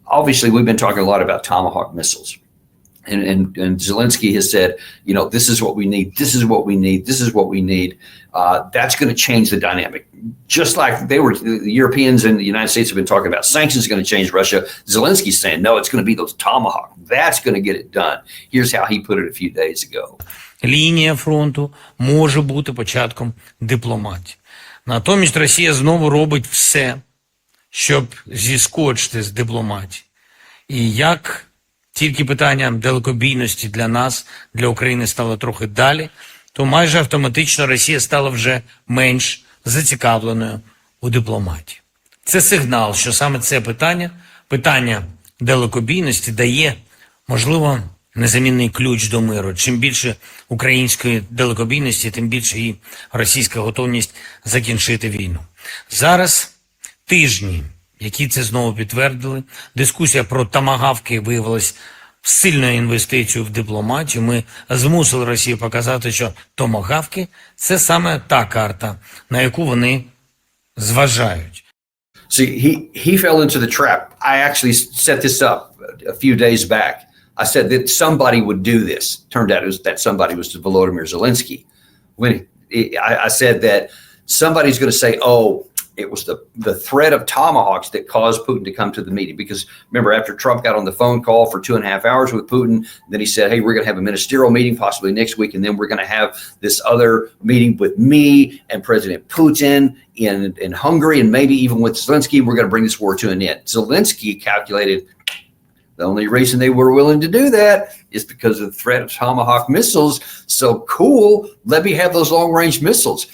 obviously we've been talking a lot about Tomahawk missiles. And Zelensky has said, this is what we need. This is what we need. This is what we need. That's going to change the dynamic. Just like the Europeans and the United States have been talking about sanctions are going to change Russia. Zelensky's saying, no, it's going to be those Tomahawk. That's going to get it done. Here's how he put it a few days ago. Лінія фронту може бути початком дипломатії. Натомість Росія знову робить все, щоб зіскочити з дипломатії. І як тільки питання далекобійності для нас, для України стало трохи далі, то майже автоматично Росія стала вже менш зацікавленою у дипломатії. Це сигнал, що саме це питання далекобійності дає, можливо, незамінний ключ до миру. Чим більше української далекобійності, тим більше і російська готовність закінчити війну. Зараз тижні, які це знову підтвердили, дискусія про Томагавки виявилась сильною інвестицією в дипломатію. Ми змусили Росію показати, що Томагавки – це саме та карта, на яку вони зважають. See, he fell into the trap. I actually set this up a few days back. I said that somebody would do this. Turned out that somebody was Volodymyr Zelensky. When I said that somebody's going to say, oh, it was the threat of Tomahawks that caused Putin to come to the meeting. Because remember, after Trump got on the phone call for 2.5 hours with Putin, then he said, hey, we're going to have a ministerial meeting possibly next week. And then we're going to have this other meeting with me and President Putin in Hungary. And maybe even with Zelensky, we're going to bring this war to an end. Zelensky calculated the only reason they were willing to do that is because of the threat of Tomahawk missiles. So cool. Let me have those long range missiles.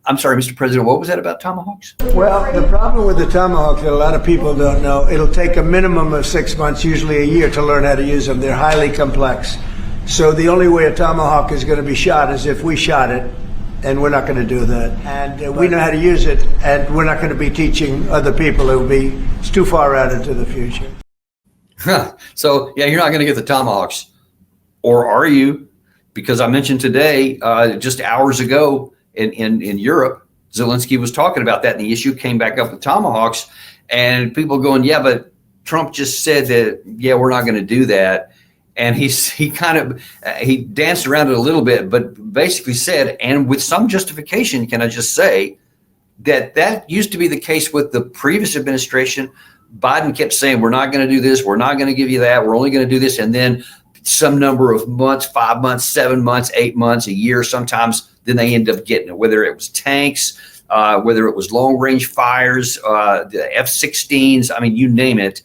I'm sorry, Mr. President, what was that about Tomahawks? Well, the problem with the Tomahawks that a lot of people don't know, it'll take a minimum of 6 months, usually a year, to learn how to use them. They're highly complex. So the only way a Tomahawk is going to be shot is if we shot it, and we're not going to do that. And we know how to use it, and we're not going to be teaching other people. It's too far out into the future. So, yeah, you're not going to get the Tomahawks. Or are you? Because I mentioned today, just hours ago, in Europe, Zelensky was talking about that, and the issue came back up with Tomahawks, and people going, yeah, but Trump just said that, yeah, we're not going to do that. And he danced around it a little bit, but basically said, and with some justification, can I just say, that used to be the case with the previous administration. Biden kept saying, we're not going to do this, we're not going to give you that, we're only going to do this, and then some number of months, 5 months, 7 months, 8 months, a year, sometimes, then they end up getting it, whether it was tanks, whether it was long-range fires, the F-16s, I mean, you name it,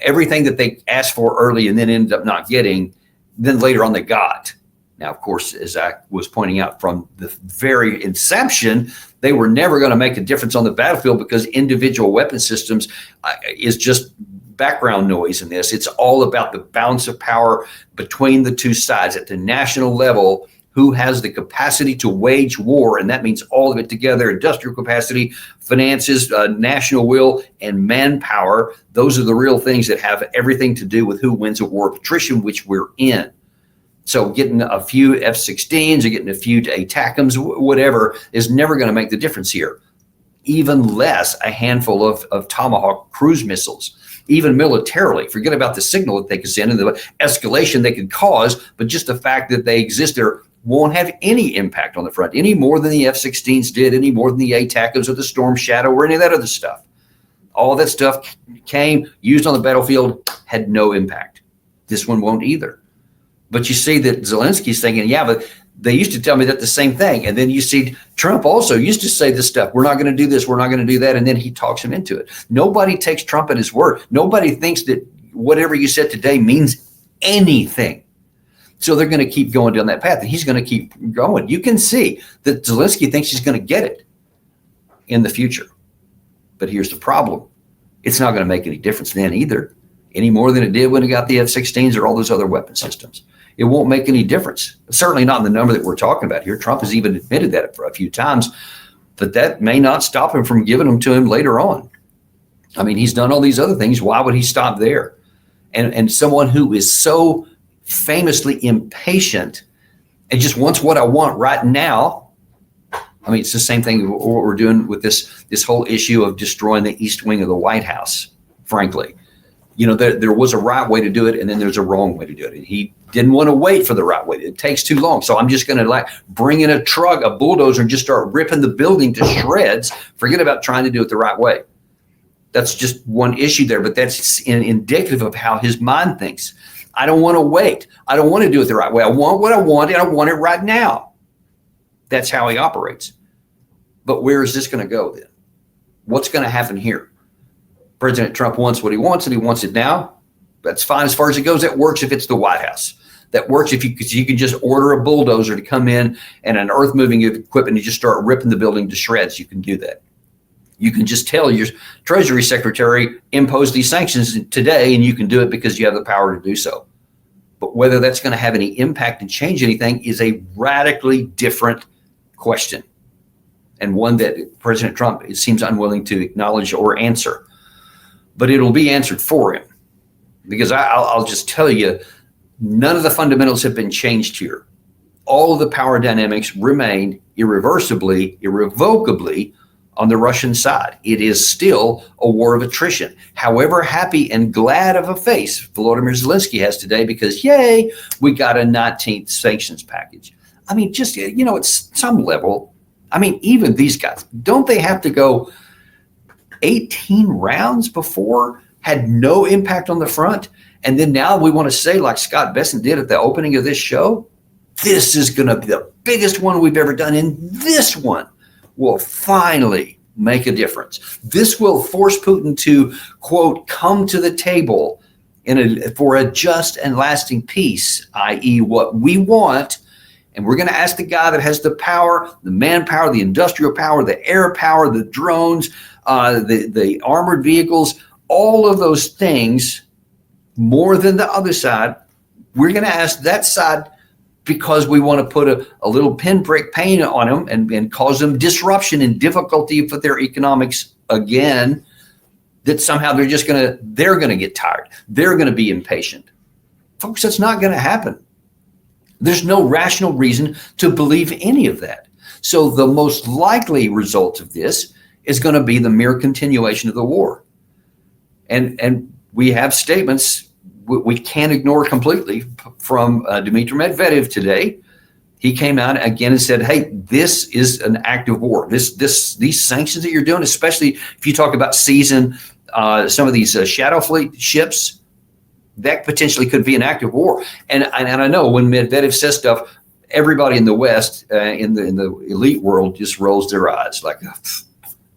everything that they asked for early and then ended up not getting, then later on they got. Now, of course, as I was pointing out from the very inception, they were never going to make a difference on the battlefield because individual weapon systems is just background noise in this. It's all about the balance of power between the two sides at the national level. Who has the capacity to wage war, and that means all of it together, industrial capacity, finances, national will, and manpower. Those are the real things that have everything to do with who wins a war of attrition, which we're in. So getting a few F-16s or getting a few ATACMs, whatever, is never going to make the difference here. Even less a handful of Tomahawk cruise missiles. Even militarily, forget about the signal that they could send and the escalation they could cause, but just the fact that they exist there won't have any impact on the front, any more than the F-16s did, any more than the ATACMs or the Storm Shadow or any of that other stuff. All that stuff came, used on the battlefield, had no impact. This one won't either. But you see that Zelensky's thinking, yeah, but they used to tell me that the same thing. And then you see Trump also used to say this stuff. We're not going to do this. We're not going to do that. And then he talks him into it. Nobody takes Trump at his word. Nobody thinks that whatever you said today means anything. So they're going to keep going down that path, and he's going to keep going. You can see that Zelensky thinks he's going to get it in the future. But here's the problem. It's not going to make any difference then either, any more than it did when he got the F-16s or all those other weapon systems. It won't make any difference. Certainly not in the number that we're talking about here. Trump has even admitted that for a few times, but that may not stop him from giving them to him later on. I mean, he's done all these other things. Why would he stop there? And someone who is so famously impatient and just wants what I want right now. I mean, it's the same thing what we're doing with this whole issue of destroying the East Wing of the White House, frankly. There was a right way to do it, and then there's a wrong way to do it. And he didn't want to wait for the right way. It takes too long. So I'm just going to bring in a truck, a bulldozer, and just start ripping the building to shreds. Forget about trying to do it the right way. That's just one issue there, but that's indicative of how his mind thinks. I don't want to wait. I don't want to do it the right way. I want what I want, and I want it right now. That's how he operates. But where is this going to go then? What's going to happen here? President Trump wants what he wants, and he wants it now. That's fine as far as it goes. That works if it's the White House. That works if you can just order a bulldozer to come in and an earth-moving equipment and just start ripping the building to shreds. You can do that. You can just tell your Treasury Secretary impose these sanctions today, and you can do it because you have the power to do so. But whether that's going to have any impact and change anything is a radically different question, and one that President Trump seems unwilling to acknowledge or answer. But it'll be answered for him, because I'll just tell you, none of the fundamentals have been changed here. All of the power dynamics remain irreversibly, irrevocably on the Russian side. It is still a war of attrition. However happy and glad of a face Volodymyr Zelensky has today because, yay, we got a 19th sanctions package. I mean, just, at some level, even these guys, don't they have to go 18 rounds before, had no impact on the front? And then now we want to say, like Scott Besson did at the opening of this show, this is going to be the biggest one we've ever done, and this one will finally make a difference. This will force Putin to, quote, come to the table for a just and lasting peace, i.e. what we want. And we're going to ask the guy that has the power, the manpower, the industrial power, the air power, the drones, the armored vehicles, all of those things more than the other side. We're going to ask that side because we want to put a little pinprick pain on them and cause them disruption and difficulty for their economics again, that somehow they're going to get tired. They're going to be impatient. Folks, that's not going to happen. There's no rational reason to believe any of that. So the most likely result of this is going to be the mere continuation of the war. And we have statements we can't ignore completely from Dmitry Medvedev today. He came out again and said, hey, this is an act of war. These sanctions that you're doing, especially if you talk about seizing some of these shadow fleet ships, that potentially could be an act of war. And I know when Medvedev says stuff, everybody in the West, in the elite world, just rolls their eyes like,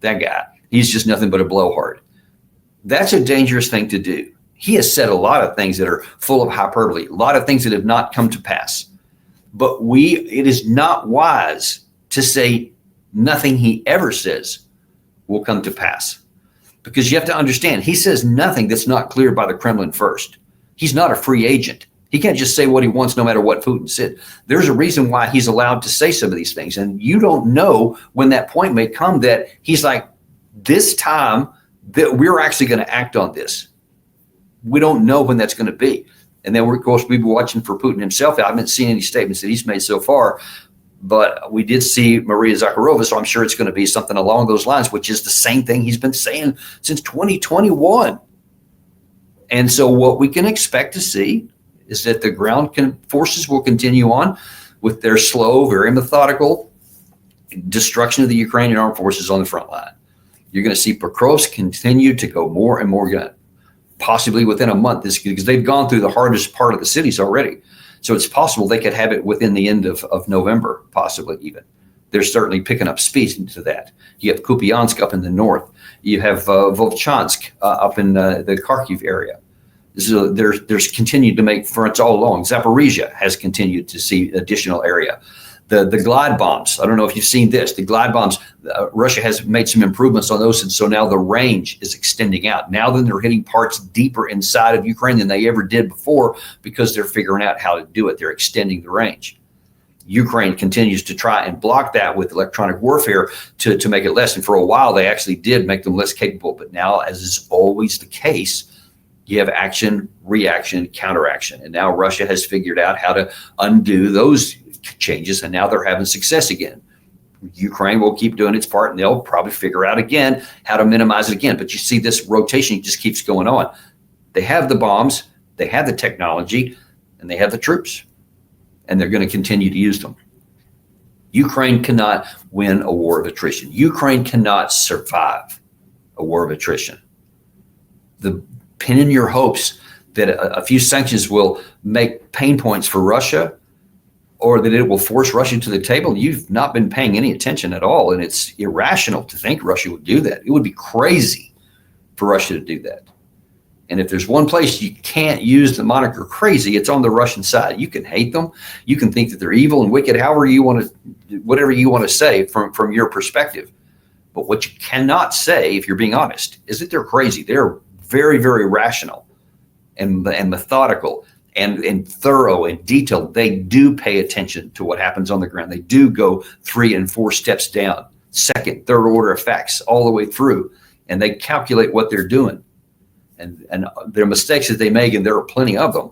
that guy, he's just nothing but a blowhard. That's a dangerous thing to do. He has said a lot of things that are full of hyperbole, a lot of things that have not come to pass. But it is not wise to say nothing he ever says will come to pass. Because you have to understand, he says nothing that's not cleared by the Kremlin first. He's not a free agent. He can't just say what he wants no matter what Putin said. There's a reason why he's allowed to say some of these things. And you don't know when that point may come that he's like, this time that we're actually going to act on this. We don't know when that's going to be. And then, of course, we've been watching for Putin himself. I haven't seen any statements that he's made so far, but we did see Maria Zakharova, so I'm sure it's going to be something along those lines, which is the same thing he's been saying since 2021. And so what we can expect to see is that the ground forces will continue on with their slow, very methodical destruction of the Ukrainian armed forces on the front line. You're going to see Pokrovsk continue to go more and more gun. Possibly within a month, because they've gone through the hardest part of the cities already. So it's possible they could have it within the end of November, possibly even. They're certainly picking up speed into that. You have Kupiansk up in the north. You have Volchansk up in the Kharkiv area. So there's continued to make fronts all along. Zaporizhia has continued to see additional area. The glide bombs, I don't know if you've seen this. The glide bombs, Russia has made some improvements on those, and so now the range is extending out. Now then they're hitting parts deeper inside of Ukraine than they ever did before because they're figuring out how to do it. They're extending the range. Ukraine continues to try and block that with electronic warfare to make it less. And for a while, they actually did make them less capable. But now, as is always the case, you have action, reaction, counteraction. And now Russia has figured out how to undo those changes, and now they're having success again. Ukraine will keep doing its part, and they'll probably figure out again how to minimize it again. But you see this rotation just keeps going on. They have the bombs, they have the technology, and they have the troops. And they're going to continue to use them. Ukraine cannot win a war of attrition. Ukraine cannot survive a war of attrition. The pin in your hopes that a few sanctions will make pain points for Russia, or that it will force Russia to the table, you've not been paying any attention at all. And it's irrational to think Russia would do that. It would be crazy for Russia to do that. And if there's one place you can't use the moniker crazy, it's on the Russian side. You can hate them. You can think that they're evil and wicked, however you want to, whatever you want to say from your perspective. But what you cannot say, if you're being honest, is that they're crazy. They're very, very rational and methodical and thorough and detailed. They do pay attention to what happens on the ground. They do go 3 and 4 steps down, second, third order effects all the way through. And they calculate what they're doing. And there are mistakes that they make, and there are plenty of them,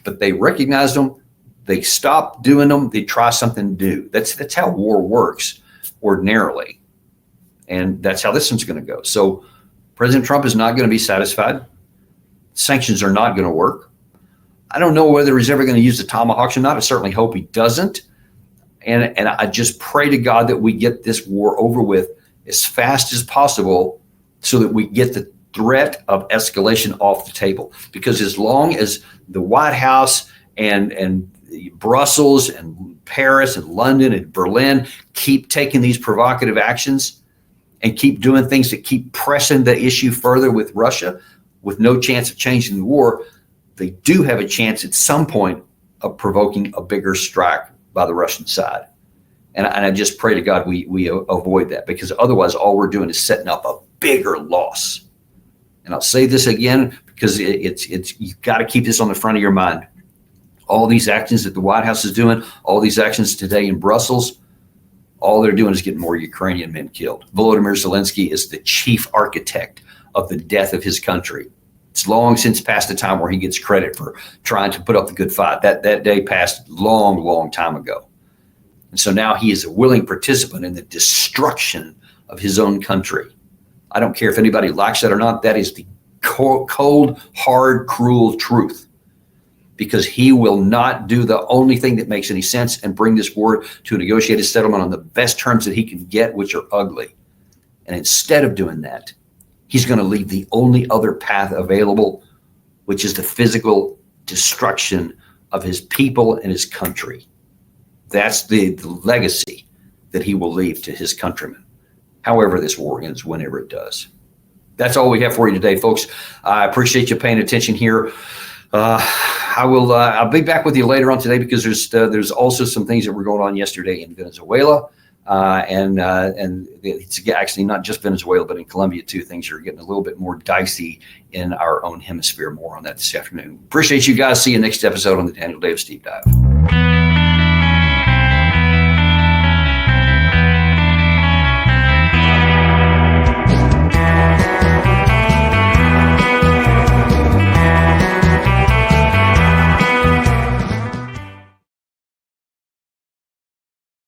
but they recognize them, they stop doing them, they try something new. That's how war works ordinarily. And that's how this one's going to go. So President Trump is not going to be satisfied. Sanctions are not going to work. I don't know whether he's ever going to use the Tomahawks or not. I certainly hope he doesn't. And I just pray to God that we get this war over with as fast as possible so that we get the threat of escalation off the table. Because as long as the White House and Brussels and Paris and London and Berlin keep taking these provocative actions and keep doing things that keep pressing the issue further with Russia with no chance of changing the war, they do have a chance at some point of provoking a bigger strike by the Russian side. And I just pray to God we avoid that, because otherwise all we're doing is setting up a bigger loss. And I'll say this again, because it's you've got to keep this on the front of your mind. All these actions that the White House is doing, all these actions today in Brussels, all they're doing is getting more Ukrainian men killed. Volodymyr Zelensky is the chief architect of the death of his country. It's long since past the time where he gets credit for trying to put up the good fight. That day passed long time ago. And so now he is a willing participant in the destruction of his own country. I don't care if anybody likes that or not. That is the cold, hard, cruel truth. Because he will not do the only thing that makes any sense and bring this war to a negotiated settlement on the best terms that he can get, which are ugly. And instead of doing that, he's going to leave the only other path available, which is the physical destruction of his people and his country. That's the legacy that he will leave to his countrymen. However this war ends, whenever it does. That's all we have for you today, folks. I appreciate you paying attention here. I'll be back with you later on today, because there's also some things that were going on yesterday in Venezuela. And it's actually not just Venezuela, but in Colombia too. Things are getting a little bit more dicey in our own hemisphere. More on that this afternoon. Appreciate you guys. See you next episode on the Daniel Davis Deep Dive.